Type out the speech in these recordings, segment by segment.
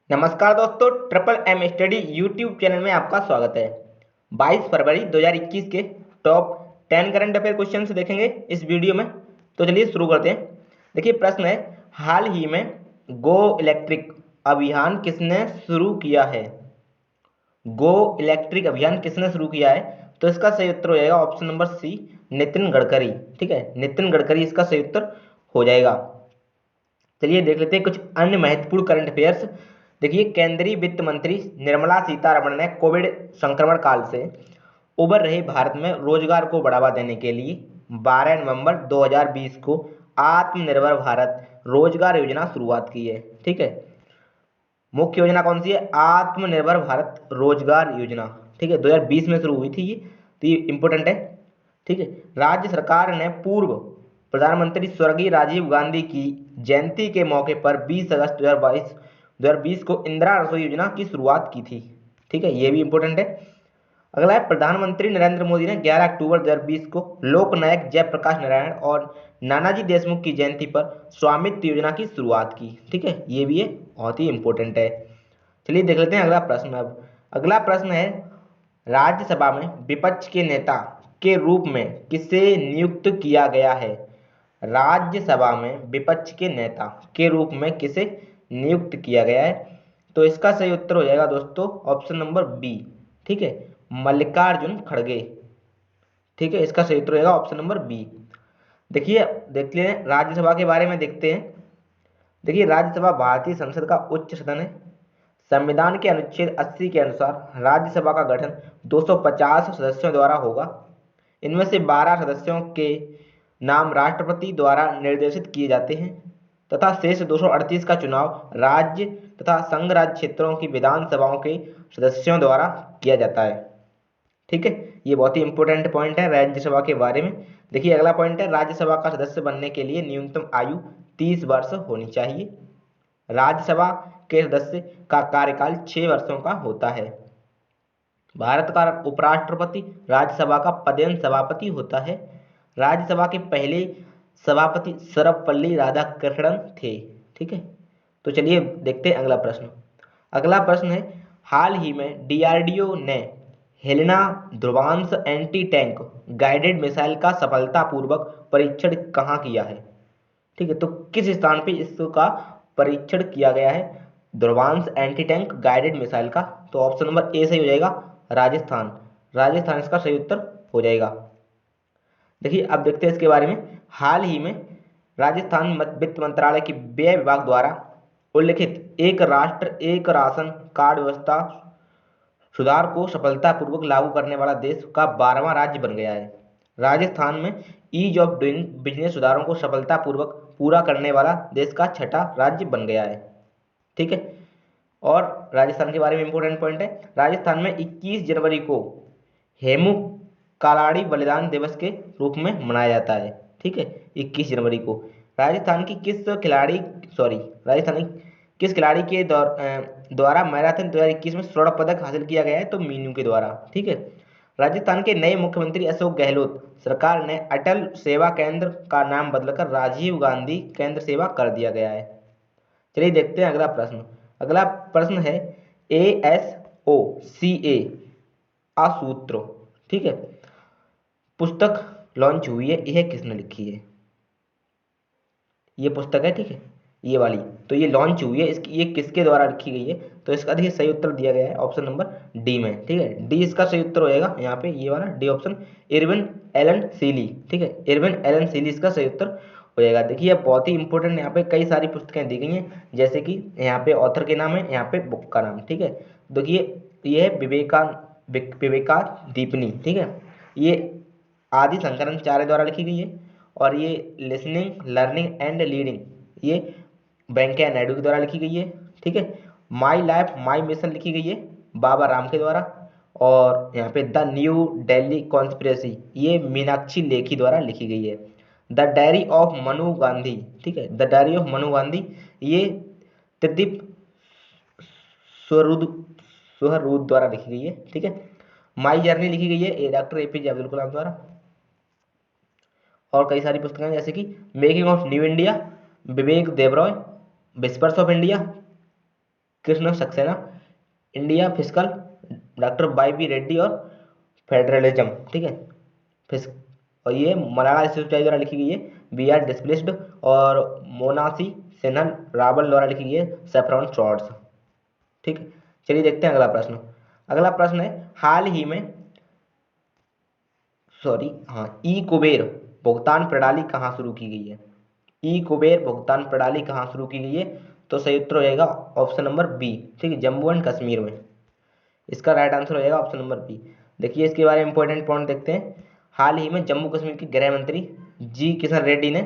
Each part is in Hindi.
नमस्कार दोस्तों, triple M study YouTube channel में आपका स्वागत है। 22 फरवरी 2021 के टॉप 10 करंट अफेयर क्वेश्चन देखेंगे इस वीडियो में। तो चलिए शुरू करते हैं। देखिए प्रश्न है, हाल ही में गो इलेक्ट्रिक अभियान किसने शुरू किया है? गो इलेक्ट्रिक अभियान किसने शुरू किया है? तो इसका सही उत्तर हो जाएगा option number C, Nitin Gadkari. ठीक है, नितिन गडकरी इसका सही उत्तर हो जाएगा। चलिए देख लेते हैं कुछ अन्य महत्वपूर्ण करंट अफेयर्स। देखिए, केंद्रीय वित्त मंत्री निर्मला सीतारमण ने कोविड संक्रमण काल से उबर रहे भारत में रोजगार को बढ़ावा देने के लिए 12 नवंबर 2020 को आत्मनिर्भर भारत रोजगार योजना शुरुआत की है। ठीक है, मुख्य योजना कौन सी है? आत्मनिर्भर भारत रोजगार योजना। ठीक है, 2020 में शुरू हुई थी ये, तो ये इंपॉर्टेंट है। ठीक है, राज्य सरकार ने पूर्व प्रधानमंत्री स्वर्गीय राजीव गांधी की जयंती के मौके पर 20 अगस्त 2020 को इंदिरा रसोई योजना की शुरुआत की थी। ठीक है, ये भी इंपॉर्टेंट है। अगला है, प्रधानमंत्री नरेंद्र मोदी ने 11 अक्टूबर 2020 को लोकनायक जयप्रकाश नारायण और नानाजी देशमुख की जयंती पर स्वामित्व योजना की शुरुआत की। ठीक है, ये भी है, बहुत ही इंपॉर्टेंट है। चलिए देख लेते हैं अगला प्रश्न। अब अगला प्रश्न है, राज्यसभा में विपक्ष के नेता के रूप में किसे नियुक्त किया गया है? राज्यसभा में विपक्ष के नेता के रूप में किसे नियुक्त किया गया है? तो इसका सही उत्तर हो जाएगा दोस्तों ऑप्शन नंबर बी। ठीक है, मल्लिकार्जुन खड़गे। ठीक है, इसका सही उत्तर होगा ऑप्शन नंबर बी। देखिए देखते हैं राज्यसभा के बारे में देखते हैं। देखिए, राज्यसभा भारतीय संसद का उच्च सदन है। संविधान के अनुच्छेद 80 के अनुसार राज्यसभा का गठन 250 सदस्यों द्वारा होगा। इनमें से 12 सदस्यों के नाम राष्ट्रपति द्वारा निर्देशित किए जाते हैं तथा शेष 238 का चुनाव राज्य तथा संघ राज्य क्षेत्रों की विधानसभाओं के सदस्यों द्वारा किया जाता है। ठीक है, ये बहुत ही इंपॉर्टेंट पॉइंट है राज्यसभा के बारे में। देखिए अगला पॉइंट है, राज्यसभा का सदस्य बनने के लिए न्यूनतम आयु 30 वर्ष होनी चाहिए। राज्यसभा के सदस्य का कार्यकाल 6 वर्षों का होता है। भारत का उपराष्ट्रपति राज्यसभा का पदेन सभापति होता है। राज्यसभा के पहले सभापति सर्वपल्ली राधाकृष्णन थे। ठीक है, तो चलिए देखते हैं अगला प्रश्न। अगला प्रश्न है, हाल ही में डीआरडीओ ने Helina Dhruvansh anti tank guided missile का सफलतापूर्वक परीक्षण कहाँ किया है? ठीक है, तो किस स्थान पे इसका परीक्षण किया गया है Dhruvansh anti tank guided missile का? तो ऑप्शन नंबर ए सही हो जाएगा, राजस्थान। राजस्थान इसका सही उत्तर हो जाएगा। देखिए अब देखते हैं इसके बारे में। हाल ही में राजस्थान वित्त मंत्रालय की व्यय विभाग द्वारा उल्लिखित एक राष्ट्र एक राशन कार्ड व्यवस्था सुधार को सफलतापूर्वक लागू करने वाला देश का 12वां राज्य बन गया है। राजस्थान में ईज ऑफ डूइंग बिजनेस सुधारों को सफलतापूर्वक पूरा करने वाला देश का 6ठा राज्य बन गया है। ठीक है, और राजस्थान के बारे में इंपॉर्टेंट पॉइंट है, राजस्थान में 21 जनवरी को हेमू कालाड़ी बलिदान दिवस के रूप में मनाया जाता है। ठीक है, 21 जनवरी को राजस्थान की किस खिलाड़ी सॉरी राजस्थान किस खिलाड़ी के द्वारा मैराथन 2021 में स्वर्ण पदक हासिल किया गया है? तो मीनू के द्वारा। ठीक है, राजस्थान के नए मुख्यमंत्री अशोक गहलोत सरकार ने अटल सेवा केंद्र का नाम बदलकर राजीव गांधी केंद्र सेवा कर दिया गया है। चलिए देखते हैं अगला प्रश्न। अगला प्रश्न है, ASOCA असूत्र। ठीक है, पुस्तक लॉन्च हुई है, यह किसने लिखी है? ये पुस्तक है, ठीक है, ये वाली, तो ये लॉन्च हुई है, इसकी ये किसके द्वारा लिखी गई है? तो इसका देखिए सही उत्तर दिया गया है ऑप्शन नंबर डी में। ठीक है, डी इसका सही उत्तर हो जाएगा यहाँ पे, ये वाला डी ऑप्शन, इरविन एलन सीली। ठीक है, इरविन एलन सीली इसका सही उत्तर हो जाएगा। देखिए बहुत ही इंपॉर्टेंट, यहाँ पे कई सारी पुस्तकें दी गई हैं, जैसे कि यहाँ पे ऑथर के नाम है, यहाँ पे बुक का नाम। ठीक है, देखिए ये है विवेका दीपनी। ठीक है, ये आदि शंकराचार्य द्वारा लिखी गई है। और ये लिसनिंग लर्निंग एंड लीडिंग, ये वेंकैया नायडू के द्वारा लिखी गई है। ठीक है, माई लाइफ माई मिशन लिखी गई है बाबा राम के द्वारा। और यहाँ पे द न्यू दिल्ली कॉन्स्पिरेसी, ये मीनाक्षी लेखी द्वारा लिखी गई है। The diary of Manu Gandhi, ठीक है, the diary of Manu Gandhi, ये त्रिदीप स्वरूद स्वरूद द्वारा लिखी गई है। ठीक है, माई जर्नी लिखी गई है डॉक्टर APJ अब्दुल कलाम द्वारा। और कई सारी पुस्तकें जैसे कि making of new India Vivek Debroy, whispers of India, Krishna Saxena, India physical doctor Y B Reddy और फेडरलिज्म, ठीक है। फिस और ये मलाला यूसुफजई द्वारा लिखी गई है, बी आर डिस्प्लेस्ड, और मोनासी सिन्हा रावल द्वारा लिखी गई है, सेफ्रॉन शॉर्ट्स, ठीक है। चलिए देखते हैं अगला प्रश्न। अगला प्रश्न है, हाल ही में ई कुबेर भुगतान प्रणाली कहाँ शुरू की गई है? ई कुबेर भुगतान प्रणाली कहाँ शुरू की गई है? तो सही उत्तर हो जाएगा ऑप्शन नंबर बी, ठीक है, जम्मू एंड कश्मीर में। इसका राइट आंसर हो जाएगा ऑप्शन नंबर बी। देखिए इसके बारे में इंपॉर्टेंट पॉइंट देखते हैं। हाल ही में जम्मू कश्मीर के गृह मंत्री जी किशन रेड्डी ने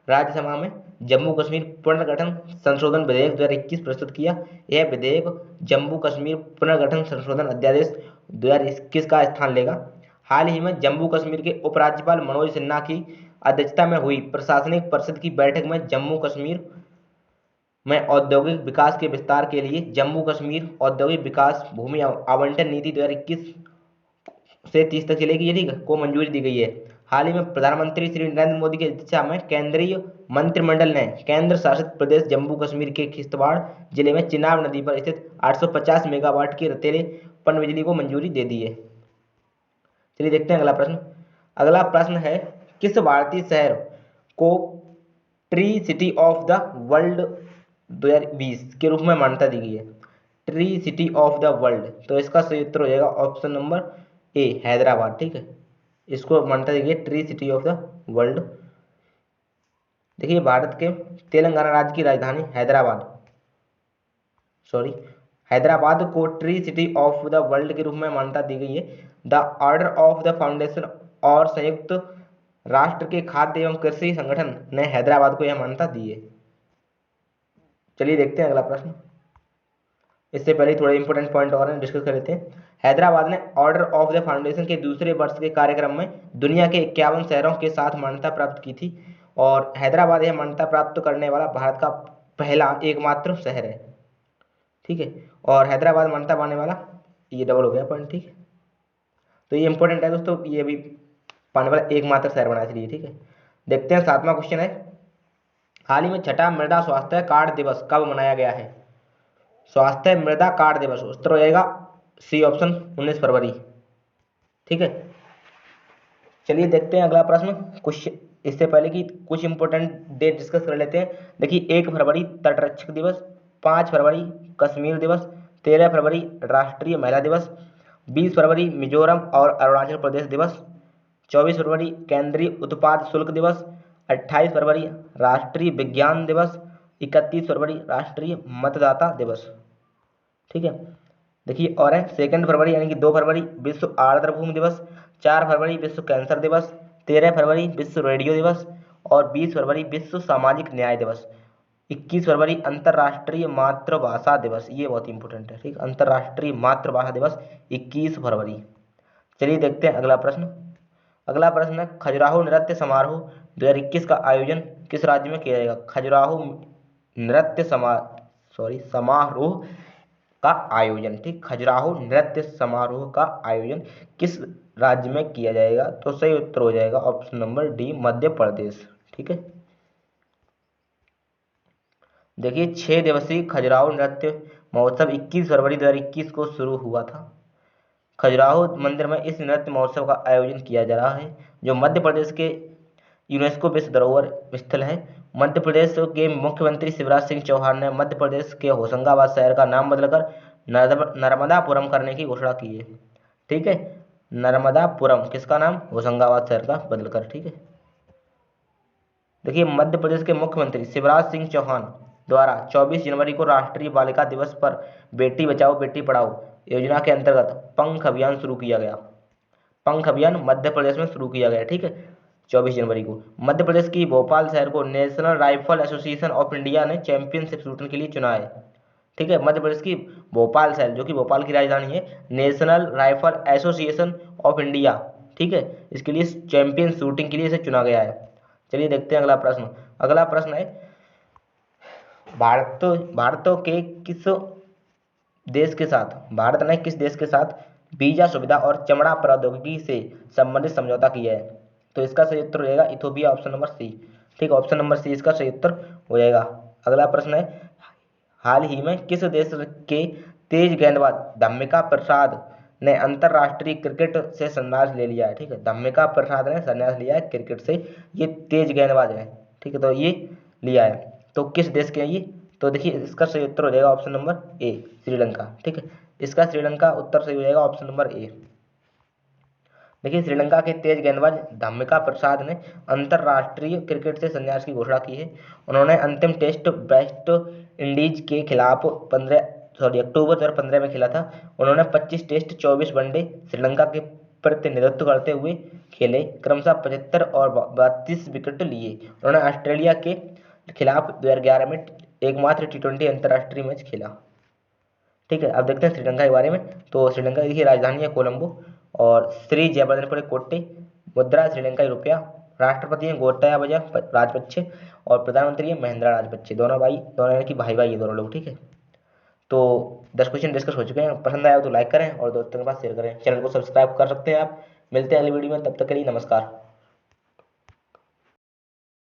राज्यसभा में जम्मू कश्मीर पुनर्गठन संशोधन विधेयक 2021 प्रस्तुत किया। यह विधेयक जम्मू कश्मीर पुनर्गठन संशोधन अध्यादेश 2021 का स्थान लेगा। हाल ही में जम्मू कश्मीर के उपराज्यपाल मनोज सिन्हा की अध्यक्षता में हुई प्रशासनिक परिषद की बैठक में जम्मू कश्मीर में औद्योगिक विकास के विस्तार के लिए जम्मू कश्मीर औद्योगिक विकास भूमि आवंटन नीति 2021 से 30 तक चलेगी, ठीक है, को मंजूरी दी गई है। हाल ही में प्रधानमंत्री श्री नरेंद्र मोदी की अध्यक्षता में केंद्रीय मंत्रिमंडल ने केंद्र शासित प्रदेश जम्मू कश्मीर के किश्तवाड़ जिले में चिनाब नदी पर स्थित 850 मेगावाट की रतेले पनबिजली को मंजूरी दे दी है। चलिए देखते हैं अगला प्रश्न। अगला प्रश्न है, किस भारतीय शहर को tree city of the world 2020 के रूप में मान्यता दी गई है? Tree city of the world, तो इसका सही उत्तर हो जाएगा ऑप्शन नंबर ए, हैदराबाद, ठीक है। इसको मान्यता दी गई है tree city of the world. देखिए भारत के तेलंगाना राज्य की राजधानी हैदराबाद को tree city of the world के रूप में मान्यता दी गई है। The order of the foundation और संयुक्त राष्ट्र के खाद्य एवं कृषि संगठन ने हैदराबाद को यह मान्यता दी है। चलिए देखते हैं अगला प्रश्न। इससे पहले थोड़े इंपॉर्टेंट पॉइंट और डिस्कस कर लेते हैं। हैदराबाद ने ऑर्डर ऑफ द फाउंडेशन के दूसरे वर्ष के कार्यक्रम में दुनिया के 51 शहरों के साथ मान्यता प्राप्त की थी, और हैदराबाद यह मान्यता प्राप्त करने वाला भारत का पहला एकमात्र शहर है, ठीक है। और हैदराबाद मान्यता पाने वाला, ये डबल हो गया पॉइंट, ठीक है। तो ये इंपॉर्टेंट है दोस्तों, ये भी पाने वाला एकमात्र शहर बना इसलिए, ठीक है। देखते हैं 7वां क्वेश्चन है, हाल ही में छठा मृदा स्वास्थ्य कार्ड दिवस कब मनाया गया है? स्वास्थ्य मृदा कार्ड दिवस, उत्तर हो जाएगा सी ऑप्शन 19 फरवरी, ठीक है। चलिए देखते हैं अगला प्रश्न। कुछ इससे पहले कि कुछ इंपॉर्टेंट डेट डिस्कस कर लेते हैं। देखिए 1 फरवरी तटरक्षक दिवस, 5 फरवरी कश्मीर दिवस, 13 फरवरी राष्ट्रीय महिला दिवस, 20 फरवरी मिजोरम और अरुणाचल प्रदेश दिवस, 24 फरवरी केंद्रीय उत्पाद शुल्क दिवस, 28 फरवरी राष्ट्रीय विज्ञान दिवस, 31 फरवरी राष्ट्रीय मतदाता दिवस, ठीक है। देखिए और है 2 फरवरी यानी कि 2 फरवरी विश्व आर्द्र भूमि दिवस, 4 फरवरी विश्व कैंसर दिवस, 13 फरवरी विश्व रेडियो दिवस, और 20 फरवरी विश्व सामाजिक न्याय दिवस, 21 फरवरी अंतर्राष्ट्रीय मातृभाषा दिवस, ये बहुत इंपॉर्टेंट है, ठीक, अंतर्राष्ट्रीय मातृभाषा दिवस 21 फरवरी। चलिए देखते हैं अगला प्रश्न। अगला प्रश्न है, खजुराहो नृत्य समारोह 2021 का आयोजन किस राज्य में किया जाएगा? खजुराहो नृत्य समारोह का आयोजन, ठीक, खजुराहो नृत्य समारोह का आयोजन किस राज्य में किया जाएगा? तो सही उत्तर हो जाएगा option number D, Madhya Pradesh, ठीक है। देखिए 6 दिवसीय खजुराहो नृत्य महोत्सव 21 फरवरी 2021 को शुरू हुआ था। खजुराहो मंदिर में इस नृत्य महोत्सव का आयोजन किया जा रहा है, जो मध्य प्रदेश के यूनेस्को विश्व धरोहर स्थल है। मध्य प्रदेश के मुख्यमंत्री शिवराज सिंह चौहान ने मध्य प्रदेश के होशंगाबाद शहर का नाम बदलकर नर्मदापुरम करने की घोषणा की है, ठीक है। नर्मदापुरम किसका नाम? होशंगाबाद शहर का बदलकर, ठीक है। देखिए मध्य प्रदेश के मुख्यमंत्री शिवराज सिंह चौहान द्वारा 24 जनवरी को राष्ट्रीय बालिका दिवस पर बेटी बचाओ बेटी पढ़ाओ योजना के अंतर्गत पंख अभियान शुरू किया गया। पंख अभियान मध्य प्रदेश में शुरू किया गया, ठीक है, 24 जनवरी को। मध्य प्रदेश की भोपाल शहर को national rifle association of India ने चैंपियनशिप शूटिंग के लिए चुना है, ठीक है। मध्य प्रदेश की भोपाल शहर, जो कि भोपाल की राजधानी है, national rifle association of India, ठीक है, इसके लिए चैंपियन शूटिंग के लिए इसे चुना गया है। चलिए देखते हैं अगला प्रश्न। अगला प्रश्न है, भारत के किस देश के साथ भारत ने किस देश के साथ वीजा सुविधा और चमड़ा प्रौद्योगिकी से संबंधित समझौता किया है? तो इसका सही उत्तर हो जाएगा इथोपिया, ऑप्शन नंबर सी, ठीक, ऑप्शन नंबर सी इसका सही उत्तर हो जाएगा। अगला प्रश्न है, हाल ही में किस देश के तेज गेंदबाज धम्मिका प्रसाद ने अंतरराष्ट्रीय क्रिकेट से संन्यास ले लिया है। ठीक है, धम्मिका प्रसाद ने संन्यास लिया है क्रिकेट से, ये तेज गेंदबाज है। ठीक है, तो ये लिया है, तो किस देश के हैं ये? तो देखिए इसका सही उत्तर हो जाएगा ऑप्शन नंबर ए, श्रीलंका। ठीक है, इसका श्रीलंका उत्तर सही हो जाएगा ऑप्शन नंबर ए। देखिए श्रीलंका के तेज गेंदबाज धम्मिका प्रसाद ने अंतरराष्ट्रीय क्रिकेट से संन्यास की घोषणा की है। उन्होंने अंतिम टेस्ट वेस्ट इंडीज के खिलाफ अक्टूबर 2015 में खेला था। उन्होंने 25 टेस्ट 24 वनडे श्रीलंका के प्रतिनिधित्व करते हुए खेले, क्रमशः 75 और 32 विकेट लिए। उन्होंने ऑस्ट्रेलिया के खिलाफ 2011 में एकमात्र T20 अंतर्राष्ट्रीय मैच खेला। ठीक है, अब देखते हैं श्रीलंका के बारे में। तो श्रीलंका की देखिए राजधानी है कोलंबो, और श्री जयवर्धनपुर कोट्टे, मुद्रा श्रीलंकाई रुपया, राष्ट्रपति हैं गोटाबाया राजपक्षे, और प्रधानमंत्री है महिंद्रा राजपक्षे। दोनों यानी कि भाई भाई ये दोनों लोग। ठीक है, तो 10 क्वेश्चन डिस्कस हो चुके हैं। पसंद आया हो तो लाइक करें और दोस्तों के पास शेयर करें। चैनल को सब्सक्राइब कर सकते हैं आप। मिलते हैं अगली वीडियो में, तब तक के लिए नमस्कार।